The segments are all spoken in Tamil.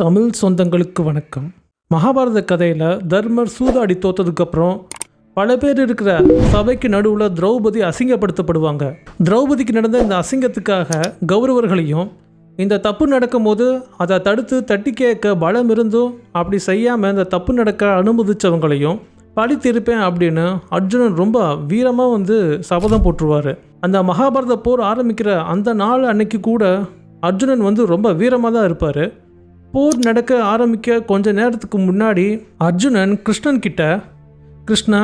தமிழ் சொந்தங்களுக்கு வணக்கம். மகாபாரத கதையில் தர்மர் சூதாடி தோத்ததுக்கப்புறம் பல பேர் இருக்கிற சபைக்கு நடுவில் திரௌபதி அசிங்கப்படுத்தப்படுவாங்க. திரௌபதிக்கு நடந்த இந்த அசிங்கத்துக்காக கௌரவர்களையும், இந்த தப்பு நடக்கும்போது அதை தடுத்து தட்டி கேட்க பலம் இருந்தும் அப்படி செய்யாமல் இந்த தப்பு நடக்க அனுமதிச்சவங்களையும் பழி தீர்ப்பேன் அப்படின்னு அர்ஜுனன் ரொம்ப வீரமாக சபதம் போட்டுருவார். அந்த மகாபாரத போர் ஆரம்பிக்கிற அந்த நாள் அன்னைக்கு கூட அர்ஜுனன் ரொம்ப வீரமாக தான் இருப்பார். போர் நடக்க ஆரம்பிக்க கொஞ்ச நேரத்துக்கு முன்னாடி அர்ஜுனன் கிருஷ்ணன் கிட்ட, கிருஷ்ணா,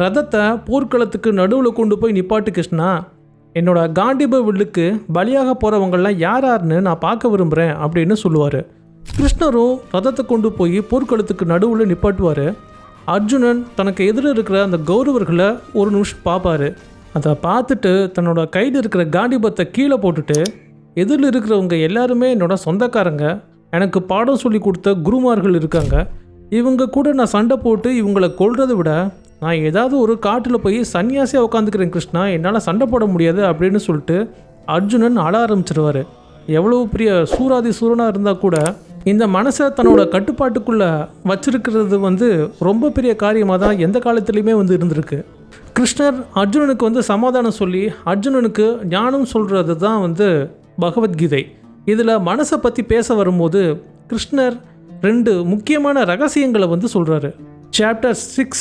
ரதத்தை போர்க்களத்துக்கு நடுவில் கொண்டு போய் நிப்பாட்டு கிருஷ்ணா, என்னோட காண்டிப வில்லுக்கு பலியாக போகிறவங்களாம் யாருன்னு நான் பார்க்க விரும்புகிறேன் அப்படின்னு சொல்லுவார். கிருஷ்ணரும் ரதத்தை கொண்டு போய் போர்க்களத்துக்கு நடுவில் நிப்பாட்டுவார். அர்ஜுனன் தனக்கு எதிர இருக்கிற அந்த கௌரவர்களை ஒரு நிமிஷம் பார்ப்பார். அதை பார்த்துட்டு தன்னோட கையில் இருக்கிற காண்டிபத்தை கீழே போட்டுட்டு, எதிரில் இருக்கிறவங்க எல்லாருமே என்னோட சொந்தக்காரங்க, எனக்கு பாடம் சொல்லி கொடுத்த குருமார்கள் இருக்காங்க, இவங்க கூட நான் சண்டை போட்டு இவங்களை கொல்றதை விட நான் ஏதாவது ஒரு காட்டில் போய் சன்னியாசியாக உட்காந்துக்கிறேன் கிருஷ்ணா, என்னால் சண்டை போட முடியாது அப்படின்னு சொல்லிட்டு அர்ஜுனன் அழ ஆரம்பிச்சிருவார். எவ்வளோ பெரிய சூராதி சூரனாக இருந்தால் கூட இந்த மனசை தன்னோட கட்டுப்பாட்டுக்குள்ளே வச்சிருக்கிறது ரொம்ப பெரிய காரியமாக தான் எந்த காலத்துலேயுமே இருந்திருக்கு. கிருஷ்ணர் அர்ஜுனனுக்கு சமாதானம் சொல்லி அர்ஜுனனுக்கு ஞானம் சொல்கிறது தான் பகவத்கீதை. இதில் மனசை பற்றி பேச வரும்போது கிருஷ்ணர் 2 முக்கியமான ரகசியங்களை சொல்கிறாரு. சாப்டர் 6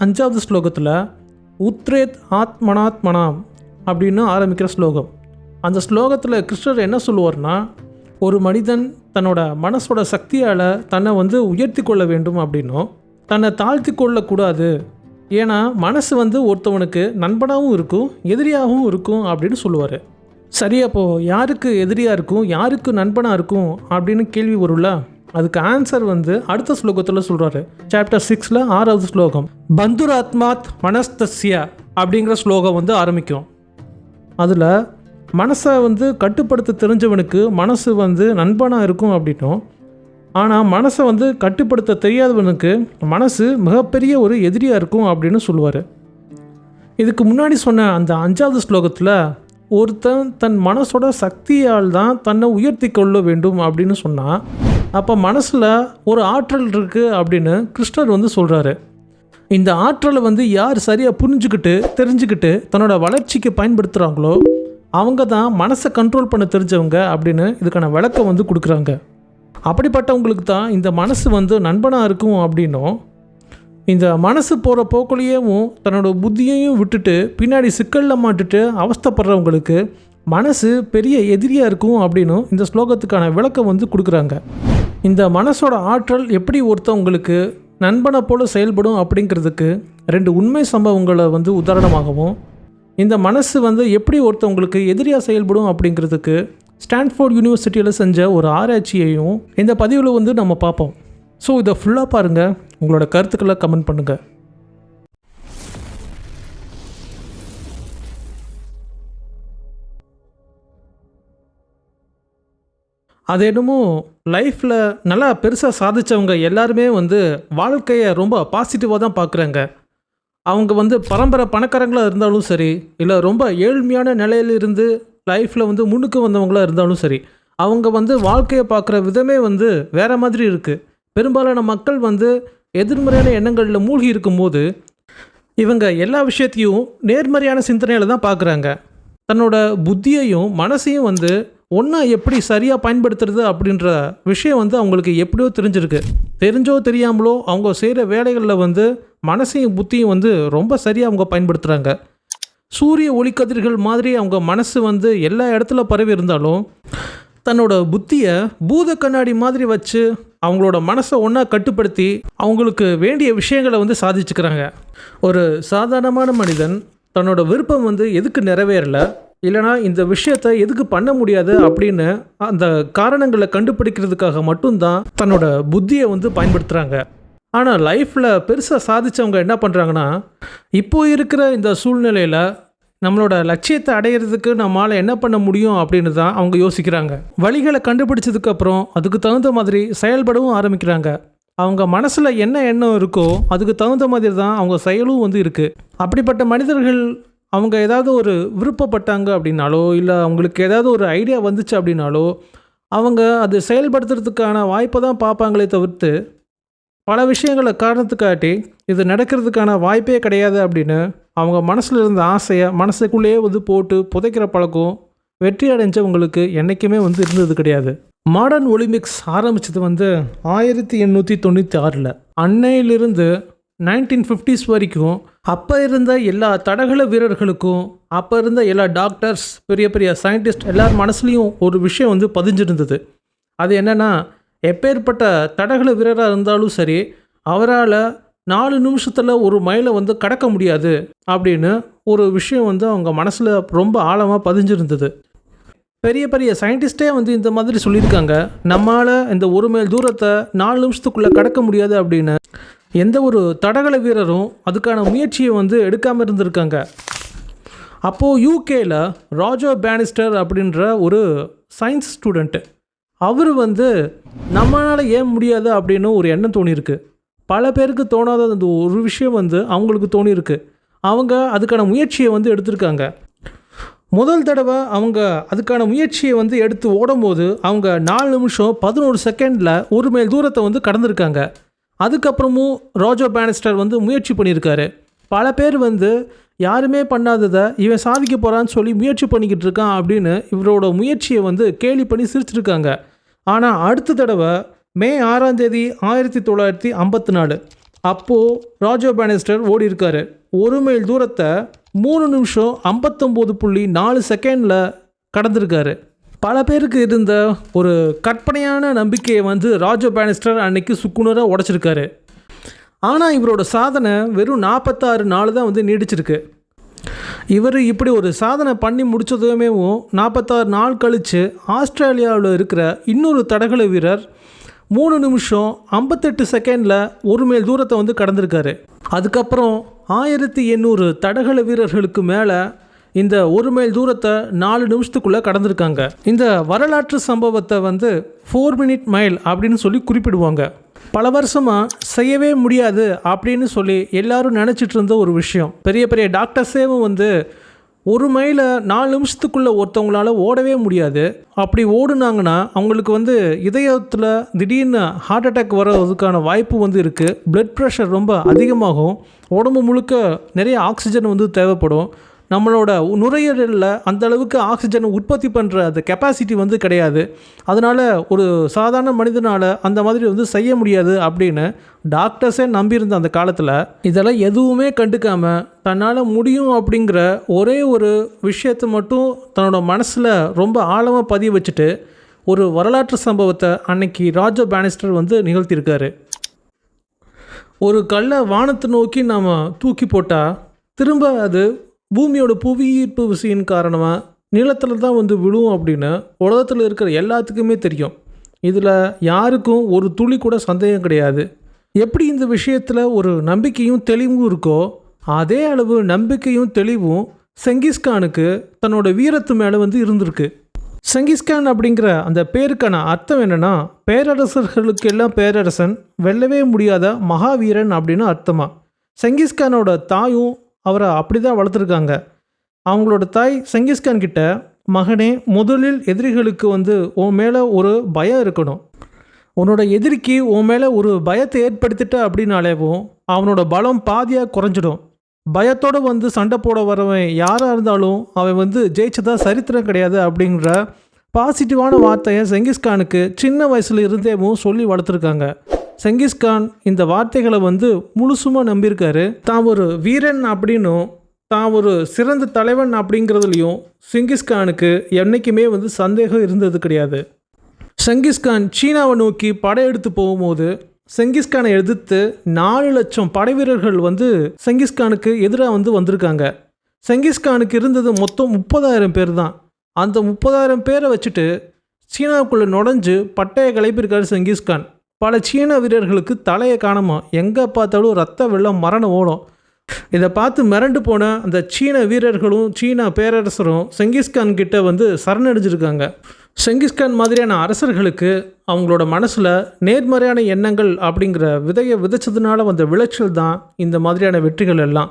5வது ஸ்லோகத்தில் உத்ரேத் ஆத்மனாத்மனாம் அப்படின்னு ஆரம்பிக்கிற ஸ்லோகம். அந்த ஸ்லோகத்தில் கிருஷ்ணர் என்ன சொல்லுவார்னா, ஒரு மனிதன் தன்னோட மனசோட சக்தியால் தன்னை உயர்த்தி கொள்ள வேண்டும் அப்படின்னும் தன்னை தாழ்த்தி கொள்ளக்கூடாது. ஏன்னா மனசு ஒருத்தவனுக்கு நண்பனாகவும் இருக்கும் எதிரியாகவும் இருக்கும் அப்படின்னு சொல்லுவார். சரி, அப்போது யாருக்கு எதிரியாக இருக்கும் யாருக்கு நண்பனாக இருக்கும் அப்படின்னு கேள்வி வரும்ல. அதுக்கு ஆன்சர் அடுத்த ஸ்லோகத்தில் சொல்கிறாரு. சாப்டர் 6ல் 6வது ஸ்லோகம், பந்துராத்மாத் மனஸ்தஸ்ய அப்படிங்கிற ஸ்லோகம் ஆரம்பிக்கும். அதில் மனசை கட்டுப்படுத்த தெரிஞ்சவனுக்கு மனசு நண்பனாக இருக்கும் அப்படின்னும், ஆனால் மனசை கட்டுப்படுத்த தெரியாதவனுக்கு மனசு மிகப்பெரிய ஒரு எதிரியாக இருக்கும் அப்படின்னு சொல்லுவார். இதுக்கு முன்னாடி சொன்ன அந்த 5வது ஸ்லோகத்தில் ஒருத்தன் தன் மனசோட சக்தியால் தான் தன்னை உயர்த்தி கொள்ள வேண்டும் அப்படின்னு சொன்னால், அப்போ மனசில் ஒரு ஆற்றல் இருக்குது அப்படின்னு கிருஷ்ணர் சொல்கிறாரு. இந்த ஆற்றலை யார் சரியாக புரிஞ்சுக்கிட்டு தெரிஞ்சுக்கிட்டு தன்னோட வளர்ச்சிக்கு பயன்படுத்துகிறாங்களோ அவங்க தான் மனசை கண்ட்ரோல் பண்ண தெரிஞ்சவங்க அப்படின்னு இதுக்கான விளக்கம் கொடுக்குறாங்க. அப்படிப்பட்டவங்களுக்கு தான் இந்த மனசு நண்பனாக இருக்கும் அப்படின்னும், இந்த மனசு போகிற போக்குலையும் தன்னோட புத்தியையும் விட்டுட்டு பின்னாடி சிக்கலில் மாட்டுட்டு அவஸ்தைப்படுறவங்களுக்கு மனசு பெரிய எதிரியாக இருக்கும் அப்படின்னும் இந்த ஸ்லோகத்துக்கான விளக்கம் கொடுக்குறாங்க. இந்த மனசோட ஆற்றல் எப்படி ஒருத்தவங்களுக்கு நண்பனை போல் செயல்படும் அப்படிங்கிறதுக்கு 2 உண்மை சம்பவங்களை உதாரணமாகவும், இந்த மனசு எப்படி ஒருத்தவங்களுக்கு எதிரியாக செயல்படும் அப்படிங்கிறதுக்கு ஸ்டான்ஃபோர்ட் யூனிவர்சிட்டியில் செஞ்ச ஒரு ஆராய்ச்சியையும் இந்த பதிவில் நம்ம பார்ப்போம். ஸோ இதை ஃபுல்லாக பாருங்கள், உங்களோட கருத்துக்களை கமெண்ட் பண்ணுங்கள். அது என்னமோ லைஃப்பில் நல்லா பெருசாக சாதித்தவங்க எல்லாருமே வாழ்க்கையை ரொம்ப பாசிட்டிவாக தான் பார்க்குறாங்க. அவங்க பரம்பரை பணக்காரங்களாக இருந்தாலும் சரி, இல்லை ரொம்ப ஏழ்மையான நிலையிலிருந்து லைஃப்பில் முன்னுக்கு வந்தவங்களாக இருந்தாலும் சரி, அவங்க வாழ்க்கையை பார்க்குற விதமே வேறு மாதிரி இருக்குது. பெரும்பாலான மக்கள் எதிர்மறையான எண்ணங்களில் மூழ்கி இருக்கும்போது இவங்க எல்லா விஷயத்தையும் நேர்மறையான சிந்தனையில் தான் பார்க்குறாங்க. தன்னோட புத்தியையும் மனசையும் ஒன்றா எப்படி சரியாக பயன்படுத்துறது அப்படின்ற விஷயம் அவங்களுக்கு எப்படியோ தெரிஞ்சிருக்கு. தெரிஞ்சோ தெரியாமலோ அவங்க செய்கிற வேலைகளில் மனசையும் புத்தியும் ரொம்ப சரியாக அவங்க பயன்படுத்துகிறாங்க. சூரிய ஒளிக்கதிர்கள் மாதிரி அவங்க மனசு எல்லா இடத்துல பரவி இருந்தாலும் தன்னோட புத்தியை பூத கண்ணாடி மாதிரி வச்சு அவங்களோட மனசை ஒன்றா கட்டுப்படுத்தி அவங்களுக்கு வேண்டிய விஷயங்களை சாதிச்சுக்கிறாங்க. ஒரு சாதாரணமான மனிதன் தன்னோட விருப்பம் எதுக்கு நிறைவேறலை, இல்லைனா இந்த விஷயத்தை எதுக்கு பண்ண முடியாது அப்படின்னு அந்த காரணங்களை கண்டுபிடிக்கிறதுக்காக மட்டும்தான் தன்னோட புத்தியை பயன்படுத்துகிறாங்க. ஆனால் லைஃப்பில் பெருசாக சாதித்தவங்க என்ன பண்ணுறாங்கன்னா, இப்போது இருக்கிற இந்த சூழ்நிலையில் நம்மளோட லட்சியத்தை அடையிறதுக்கு நம்மளால் என்ன பண்ண முடியும் அப்படின்னு தான் அவங்க யோசிக்கிறாங்க. வழிகளை கண்டுபிடிச்சதுக்கப்புறம் அதுக்கு தகுந்த மாதிரி செயல்படவும் ஆரம்பிக்கிறாங்க. அவங்க மனசில் என்ன எண்ணம் இருக்கோ அதுக்கு தகுந்த மாதிரி தான் அவங்க செயலும் இருக்குது. அப்படிப்பட்ட மனிதர்கள் அவங்க ஏதாவது ஒரு விருப்பப்பட்டாங்க அப்படின்னாலோ, இல்லை அவங்களுக்கு ஏதாவது ஒரு ஐடியா வந்துச்சு அப்படின்னாலோ அவங்க அது செயல்படுத்துறதுக்கான வாய்ப்பை தான் பார்ப்பாங்களே தவிர்த்து பல விஷயங்களை காரணத்துக்காட்டி இது நடக்கிறதுக்கான வாய்ப்பே கிடையாது அப்படின்னு அவங்க மனசில் இருந்த ஆசையை மனசுக்குள்ளேயே வந்து போட்டு புதைக்கிற பழக்கம் வெற்றி அடைஞ்சவங்களுக்கு என்றைக்குமே வந்து இருந்தது கிடையாது. மாடர்ன் ஒலிம்பிக்ஸ் ஆரம்பித்தது வந்து 1896. அன்னையிலிருந்து 1950s வரைக்கும் அப்போ இருந்த எல்லா தடகள வீரர்களுக்கும் அப்போ இருந்த எல்லா டாக்டர்ஸ் பெரிய பெரிய சயின்டிஸ்ட் எல்லார் மனசுலேயும் ஒரு விஷயம் வந்து பதிஞ்சிருந்தது. அது என்னென்னா, எப்பேற்பட்ட தடகள வீரராக இருந்தாலும் சரி அவரால் 4 நிமிஷத்தில் ஒரு மைலை வந்து கடக்க முடியாது அப்படின்னு ஒரு விஷயம் வந்து அவங்க மனசில் ரொம்ப ஆழமாக பதிஞ்சிருந்தது. பெரிய பெரிய சயின்டிஸ்டே வந்து இந்த மாதிரி சொல்லியிருக்காங்க, நம்மளால் இந்த 1 மைல் தூரத்தை 4 நிமிஷத்துக்குள்ளே கடக்க முடியாது அப்படின்னு. எந்த ஒரு தடகள வீரரும் அதுக்கான முயற்சியை வந்து எடுக்காமல் இருந்திருக்காங்க. அப்போது யூகேயில் ராஜர் பேனிஸ்டர் அப்படின்ற ஒரு சயின்ஸ் ஸ்டூடெண்ட்டு, அவர் வந்து நம்மளால் ஏன் முடியாது அப்படின்னு ஒரு எண்ணம் தோணியிருக்கு. பல பேருக்கு தோணாத அந்த ஒரு விஷயம் வந்து அவங்களுக்கு தோணியிருக்கு. அவங்க அதுக்கான முயற்சியை வந்து எடுத்திருக்காங்க. முதல் தடவை அவங்க அதுக்கான முயற்சியை வந்து எடுத்து ஓடும்போது அவங்க 4 நிமிஷம் 11 செகண்டில் 1 மைல் தூரத்தை வந்து கடந்திருக்காங்க. அதுக்கப்புறமும் ராஜர் பேனிஸ்டர் வந்து முயற்சி பண்ணியிருக்காரு. பல பேர் வந்து யாருமே பண்ணாததை இவன் சாதிக்க போகிறான்னு சொல்லி முயற்சி பண்ணிக்கிட்டு இருக்கான் அப்படின்னு இவரோட முயற்சியை வந்து கேலி பண்ணி சிரிச்சிருக்காங்க. ஆனால் அடுத்த தடவை மே 6ஆம் தேதி 1954 அப்போது ராஜர் பேனிஸ்டர் ஓடி இருக்காரு. 1 மைல் தூரத்தை 3 நிமிஷம் 59.4 செகண்டில் கடந்திருக்காரு. பல பேருக்கு இருந்த ஒரு கற்பனையான நம்பிக்கையை வந்து ராஜர் பேனிஸ்டர் அன்னைக்கு சுக்குநூறாக உடைச்சிருக்காரு. ஆனால் இவரோட சாதனை வெறும் 46 நாள் தான் வந்து நீடிச்சிருக்கு. இவர் இப்படி ஒரு சாதனை பண்ணி முடித்ததுமே 46 நாள் கழித்து ஆஸ்திரேலியாவில் இருக்கிற இன்னொரு தடகள வீரர் 3 நிமிஷம் 58 செகண்டில் 1 மைல் தூரத்தை வந்து கடந்திருக்காரு. அதுக்கப்புறம் 1800 தடகள வீரர்களுக்கு மேலே இந்த 1 மைல் தூரத்தை 4 நிமிஷத்துக்குள்ளே கடந்திருக்காங்க. இந்த வரலாற்று சம்பவத்தை வந்து 4 மினிட் மைல் அப்படின்னு சொல்லி குறிப்பிடுவாங்க. பல வருஷமாக செய்யவே முடியாது அப்படின்னு சொல்லி எல்லாரும் நினச்சிட்டு இருந்த ஒரு விஷயம். பெரிய பெரிய டாக்டர்ஸேவும் வந்து 1 மைலை 4 நிமிஷத்துக்குள்ளே ஒருத்தவங்களால ஓடவே முடியாது. அப்படி ஓடுனாங்கன்னா அவங்களுக்கு வந்து இதயத்தில் திடீர்னு ஹார்ட் அட்டாக் வர்றதுக்கான வாய்ப்பு வந்து இருக்குது. பிளட் ப்ரெஷர் ரொம்ப அதிகமாகும். உடம்பு முழுக்க நிறைய ஆக்சிஜன் வந்து தேவைப்படும். நம்மளோட நுரையீரலில் அந்த அளவுக்கு ஆக்சிஜனை உற்பத்தி பண்ணுற அந்த கெப்பாசிட்டி வந்து கிடையாது. அதனால் ஒரு சாதாரண மனிதனால் அந்த மாதிரி வந்து செய்ய முடியாது அப்படின்னு டாக்டர்ஸே நம்பியிருந்த அந்த காலத்தில் இதெல்லாம் எதுவுமே கண்டுக்காமல் தன்னால் முடியும் அப்படிங்கிற ஒரே ஒரு விஷயத்தை மட்டும் தன்னோட மனசில் ரொம்ப ஆழமாக பதிய வச்சுட்டு ஒரு வரலாற்று சம்பவத்தை அன்னைக்கு ராஜர் பேனிஸ்டர் வந்து நிகழ்த்தியிருக்காரு. ஒரு கல்லை வானத்தை நோக்கி நாம் தூக்கி போட்டால் திரும்ப அது பூமியோட புவியீர்ப்பு விசையின் காரணமாக நிலத்தில் தான் வந்து விழும் அப்படின்னு உலகத்தில் இருக்கிற எல்லாத்துக்குமே தெரியும். இதில் யாருக்கும் ஒரு துளி கூட சந்தேகம் கிடையாது. எப்படி இந்த விஷயத்தில் ஒரு நம்பிக்கையும் தெளிவும் இருக்கோ அதே அளவு நம்பிக்கையும் தெளிவும் செங்கிஸ்கானுக்கு தன்னோட வீரத்து மேலே வந்து இருந்திருக்கு. செங்கிஸ்கான் அப்படிங்கிற அந்த பேருக்கான அர்த்தம் என்னென்னா, பேரரசர்களுக்கு எல்லாம் பேரரசன், வெல்லவே முடியாத மகாவீரன் அப்படின்னு அர்த்தமா. செங்கிஸ்கானோட தாயும் அவரை அப்படி தான் வளர்த்துருக்காங்க. அவங்களோட தாய் செங்கிஸ்கான் கிட்ட, மகனே, முதலில் எதிரிகளுக்கு வந்து உன் மேலே ஒரு பயம் இருக்கணும். உன்னோட எதிரிக்கு உன் மேலே ஒரு பயத்தை ஏற்படுத்திட்ட அப்படின்னாலேவும் அவனோட பலம் பாதியாக குறைஞ்சிடும். பயத்தோடு வந்து சண்டை போட வரவன் யாராக இருந்தாலும் அவன் வந்து ஜெயிச்சதா சரித்திரம் கிடையாது அப்படிங்கிற பாசிட்டிவான வார்த்தையை செங்கிஸ்கானுக்கு சின்ன வயசில் இருந்தேவும் சொல்லி வளர்த்துருக்காங்க. செங்கிஸ்கான் இந்த வார்த்தைகளை வந்து முழுசுமாக நம்பியிருக்காரு. தான் ஒரு வீரன் அப்படின்னும் தான் ஒரு சிறந்த தலைவன் அப்படிங்கிறதுலையும் செங்கிஸ்கானுக்கு என்றைக்குமே வந்து சந்தேகம் இருந்தது கிடையாது. செங்கிஸ்கான் சீனாவை நோக்கி படையெடுத்து போகும்போது செங்கிஸ்கானை எதிர்த்து 4 லட்சம் படை வீரர்கள் வந்து செங்கிஸ்கானுக்கு எதிராக வந்து வந்திருக்காங்க. செங்கிஸ்கானுக்கு இருந்தது மொத்தம் 30,000 பேர் தான். அந்த 30,000 பேரை வச்சுட்டு சீனாவுக்குள்ளே நுழைஞ்சு பட்டையை கிளப்பியிருக்காரு செங்கிஸ்கான். பல சீன வீரர்களுக்கு தலையை காணாமா, எங்கே பார்த்தாலும் ரத்த வெள்ளம் மரணம் ஓடும். இதை பார்த்து மிரண்டு போன அந்த சீன வீரர்களும் சீன பேரரசரும் செங்கிஸ்கான் கிட்ட வந்து சரணடைஞ்சிருக்காங்க. செங்கிஸ்கான் மாதிரியான அரசர்களுக்கு அவங்களோட மனசில் நேர்மறையான எண்ணங்கள் அப்படிங்கிற விதையை விதைச்சதுனால வந்த விளைச்சல் தான் இந்த மாதிரியான வெற்றிகள் எல்லாம்.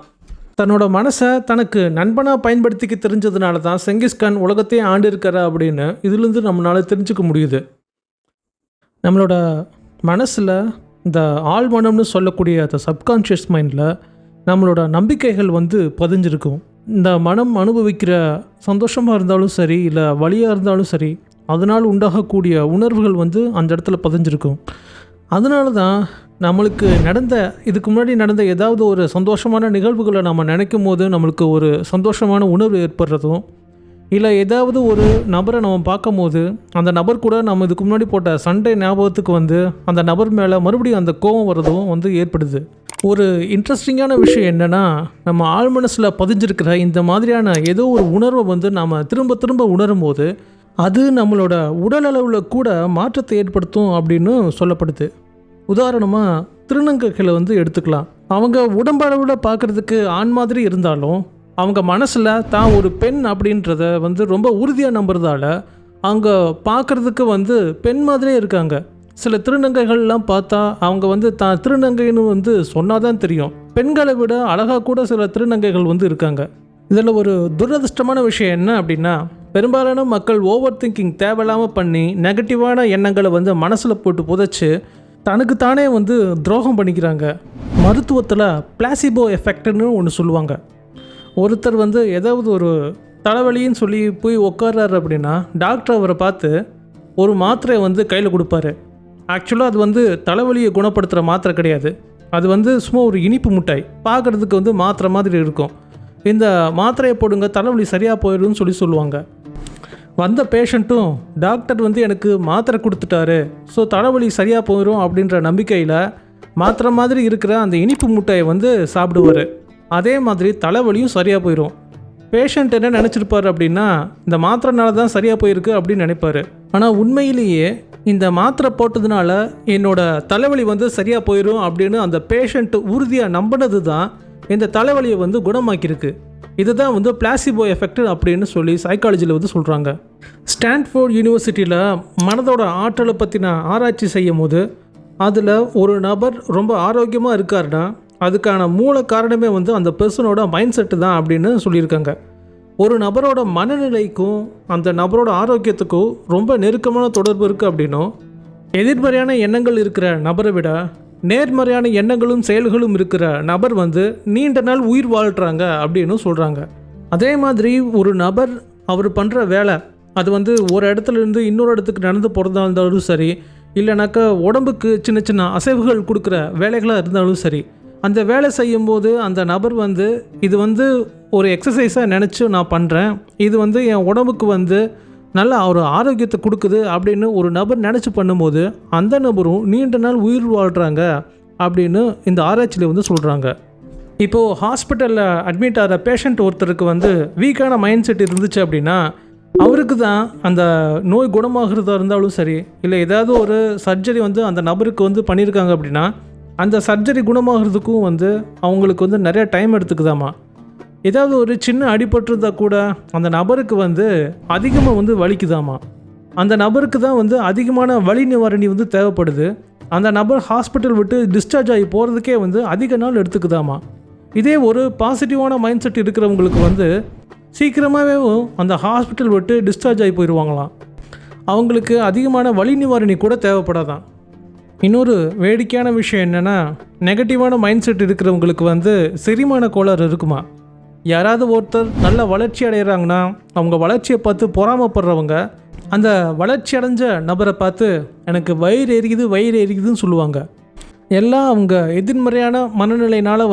தன்னோட மனசை தனக்கு நண்பனாக பயன்படுத்திக்க தெரிஞ்சதுனால தான் செங்கிஸ்கான் உலகத்தையே ஆண்டு இருக்கிறா அப்படின்னு இதுலேருந்து நம்மளால் தெரிஞ்சுக்க முடியுது. நம்மளோட மனசில் இந்த ஆழ்மனம்னு சொல்லக்கூடிய அந்த சப்கான்ஷியஸ் மைண்டில் நம்மளோட நம்பிக்கைகள் பதிஞ்சிருக்கும். இந்த மனம் அனுபவிக்கிற சந்தோஷமாக இருந்தாலும் சரி, இல்லை வலியாக இருந்தாலும் சரி, அதனால் உண்டாகக்கூடிய உணர்வுகள் அந்த இடத்துல பதிஞ்சிருக்கும். அதனால தான் நம்மளுக்கு இதுக்கு முன்னாடி நடந்த ஏதாவது ஒரு சந்தோஷமான நிகழ்வுகளை நம்ம நினைக்கும் போது நம்மளுக்கு ஒரு சந்தோஷமான உணர்வு ஏற்படுறதும், இல்லை ஏதாவது ஒரு நபரை நம்ம பார்க்கும் போது அந்த நபர் கூட நம்ம இதுக்கு முன்னாடி போட்ட சண்டை ஞாபகத்துக்கு அந்த நபர் மேலே மறுபடியும் அந்த கோபம் வர்றதும் ஏற்படுது. ஒரு இன்ட்ரெஸ்டிங்கான விஷயம் என்னென்னா, நம்ம ஆழ்மனசில் பதிஞ்சிருக்கிற இந்த மாதிரியான ஏதோ ஒரு உணர்வை நாம் திரும்ப திரும்ப உணரும் போது அது நம்மளோட உடல் அளவில் கூட மாற்றத்தை ஏற்படுத்தும் அப்படின்னு சொல்லப்படுது. உதாரணமாக திருநங்கைகளை எடுத்துக்கலாம். அவங்க உடம்பளவில் பார்க்குறதுக்கு ஆண் மாதிரி இருந்தாலும் அவங்க மனசில் தான் ஒரு பெண் அப்படின்றத ரொம்ப உறுதியாக நம்புறதால அவங்க பார்க்குறதுக்கு பெண் மாதிரியே இருக்காங்க. சில திருநங்கைகள்லாம் பார்த்தா அவங்க தான் திருநங்கைன்னு சொன்னால் தான் தெரியும். பெண்களை விட அழகாக கூட சில திருநங்கைகள் இருக்காங்க. இதில் ஒரு துரதிர்ஷ்டமான விஷயம் என்ன அப்படின்னா, பெரும்பாலான மக்கள் ஓவர் திங்கிங் தேவையில்லாமல் பண்ணி நெகட்டிவான எண்ணங்களை மனசில் போட்டு புதைச்சி தனக்கு தானே துரோகம் பண்ணிக்கிறாங்க. மருத்துவத்தில் பிளாசிபோ எஃபெக்ட்னு ஒன்று சொல்லுவாங்க. ஒருத்தர் ஏதாவது ஒரு தலைவலின்னு சொல்லி போய் உட்கார்றாரு அப்படின்னா டாக்டர் அவரை பார்த்து ஒரு மாத்திரையை கையில் கொடுப்பாரு. ஆக்சுவலாக அது தலைவலியை குணப்படுத்துகிற மாத்திரை கிடையாது. அது சும்மா ஒரு இனிப்பு மிட்டாய், பார்க்குறதுக்கு மாத்திரை மாதிரி இருக்கும். இந்த மாத்திரையை போடுங்க, தலைவலி சரியாக போயிடும்னு சொல்லுவாங்க. வந்த பேஷண்ட்டும் டாக்டர் எனக்கு மாத்திரை கொடுத்துட்டாரு, ஸோ தலைவலி சரியாக போயிடும் அப்படின்ற நம்பிக்கையில் மாத்திரை மாதிரி இருக்கிற அந்த இனிப்பு மிட்டாயை சாப்பிடுவார். அதே மாதிரி தலைவலியும் சரியாக போயிடும். பேஷண்ட் என்ன நினச்சிருப்பார் அப்படின்னா, இந்த மாத்திரைனால தான் சரியாக போயிருக்கு அப்படின்னு நினைப்பார். ஆனால் உண்மையிலேயே இந்த மாத்திரை போட்டதுனால என்னோட தலைவலி சரியாக போயிடும் அப்படின்னு அந்த பேஷண்ட் உறுதியாக நம்பினது தான் இந்த தலைவலியை குணமாக்கியிருக்கு. இதுதான் பிளாசிபோ எஃபெக்ட் அப்படின்னு சொல்லி சைக்காலஜியில் சொல்கிறாங்க. ஸ்டான்ஃபோர்ட் யூனிவர்சிட்டியில் மனதோட ஆற்றலை பற்றின ஆராய்ச்சி செய்யும் போது அதில் ஒரு நபர் ரொம்ப ஆரோக்கியமாக இருக்காருன்னா அதுக்கான மூல காரணமே அந்த பர்சனோட மைண்ட் செட்டு தான் அப்படின்னு சொல்லியிருக்காங்க. ஒரு நபரோட மனநிலைக்கும் அந்த நபரோட ஆரோக்கியத்துக்கும் ரொம்ப நெருக்கமான தொடர்பு இருக்குது அப்படின்னும், எதிர்மறையான எண்ணங்கள் இருக்கிற நபரை விட நேர்மறையான எண்ணங்களும் செயல்களும் இருக்கிற நபர் நீண்ட நாள் உயிர் வாழ்கிறாங்க அப்படின்னு சொல்கிறாங்க. அதே மாதிரி ஒரு நபர் அவர் பண்ணுற வேலை அது ஒரு இடத்துலேருந்து இன்னொரு இடத்துக்கு நடந்து போகிறதா இருந்தாலும் சரி, இல்லைனாக்கா உடம்புக்கு சின்ன சின்ன அசைவுகள் கொடுக்குற வேலைகளாக இருந்தாலும் சரி, அந்த வேலை செய்யும்போது அந்த நபர் இது ஒரு எக்ஸசைஸாக நினச்சி நான் பண்ணுறேன், இது என் உடம்புக்கு நல்ல ஒரு ஆரோக்கியத்தை கொடுக்குது அப்படின்னு ஒரு நபர் நினச்சி பண்ணும்போது அந்த நபரும் நீண்ட நாள் உயிர் வாழ்கிறாங்க அப்படின்னு இந்த ஆராய்ச்சியில் சொல்கிறாங்க. இப்போது ஹாஸ்பிட்டலில் அட்மிட் ஆகிற பேஷண்ட் ஒருத்தருக்கு வீக்கான மைண்ட் செட் இருந்துச்சு அப்படின்னா அவருக்கு தான் அந்த நோய் குணமாகிறதா இருந்தாலும் சரி, இல்லை ஏதாவது ஒரு சர்ஜரி அந்த நபருக்கு பண்ணியிருக்காங்க அப்படின்னா அந்த சர்ஜரி குணமாகிறதுக்கும் அவங்களுக்கு நிறைய டைம் எடுத்துக்குதாமா. ஏதாவது ஒரு சின்ன அடிபட்டுருந்தா கூட அந்த நபருக்கு அதிகமாக வலிக்குதாமா. அந்த நபருக்கு தான் அதிகமான வலி நிவாரணி தேவைப்படுது. அந்த நபர் ஹாஸ்பிட்டல் விட்டு டிஸ்சார்ஜ் ஆகி போகிறதுக்கே அதிக நாள் எடுத்துக்குதாமா. இதே ஒரு பாசிட்டிவான மைண்ட் செட் இருக்கிறவங்களுக்கு சீக்கிரமாகவே அந்த ஹாஸ்பிட்டல் விட்டு டிஸ்சார்ஜ் ஆகி போயிடுவாங்களாம். அவங்களுக்கு அதிகமான வலி நிவாரணி கூட தேவைப்படாதான். இன்னொரு வேடிக்கையான விஷயம் என்னென்னா, நெகட்டிவான மைண்ட் செட் இருக்கிறவங்களுக்கு செரிமான கோளாறு இருக்குமா. யாராவது ஒருத்தர் நல்ல வளர்ச்சி அடைகிறாங்கன்னா அவங்க வளர்ச்சியை பார்த்து பொறாமப்படுறவங்க அந்த வளர்ச்சி அடைஞ்ச நபரை பார்த்து எனக்கு வயிறு எரிக்குதுன்னு சொல்லுவாங்க. எல்லாம் அவங்க எதிர்மறையான மனநிலையினால்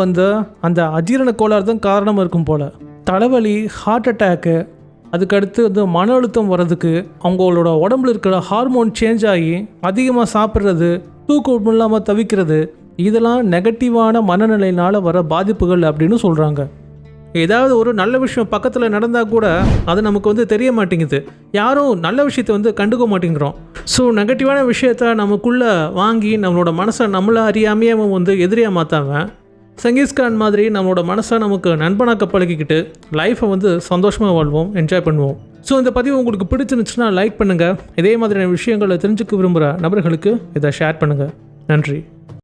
அந்த அஜீரண கோளாறு தான் காரணமாக இருக்கும் போல். தலைவலி, ஹார்ட் அட்டாக்கு, அதுக்கடுத்து மன அழுத்தம் வர்றதுக்கு அவங்களோட உடம்புல இருக்கிற ஹார்மோன் சேஞ்ச் ஆகி அதிகமாக சாப்பிட்றது, தூக்கம் இல்லாமல் தவிக்கிறது, இதெல்லாம் நெகட்டிவான மனநிலையினால் வர பாதிப்புகள் அப்படின்னு சொல்கிறாங்க. ஏதாவது ஒரு நல்ல விஷயம் பக்கத்தில் நடந்தால் கூட அது நமக்கு தெரிய மாட்டேங்குது. யாரும் நல்ல விஷயத்தை கண்டுக்க மாட்டேங்கிறோம். ஸோ நெகட்டிவான விஷயத்த நமக்குள்ளே வாங்கி நம்மளோட மனசை நம்மளை அறியாமையே எதிரியாக மாற்றாம செங்கிஸ்கான் மாதிரி நம்மளோட மனசை நமக்கு நண்பனாக்க பழகிக்கிட்டு லைஃப்பை சந்தோஷமாக வாழ்வோம், என்ஜாய் பண்ணுவோம். ஸோ இந்த பதிவு உங்களுக்கு பிடிச்சிருந்துச்சுன்னா லைக் பண்ணுங்கள். இதே மாதிரியான விஷயங்களை தெரிஞ்சுக்க விரும்புகிற நபர்களுக்கு இதை ஷேர் பண்ணுங்கள். நன்றி.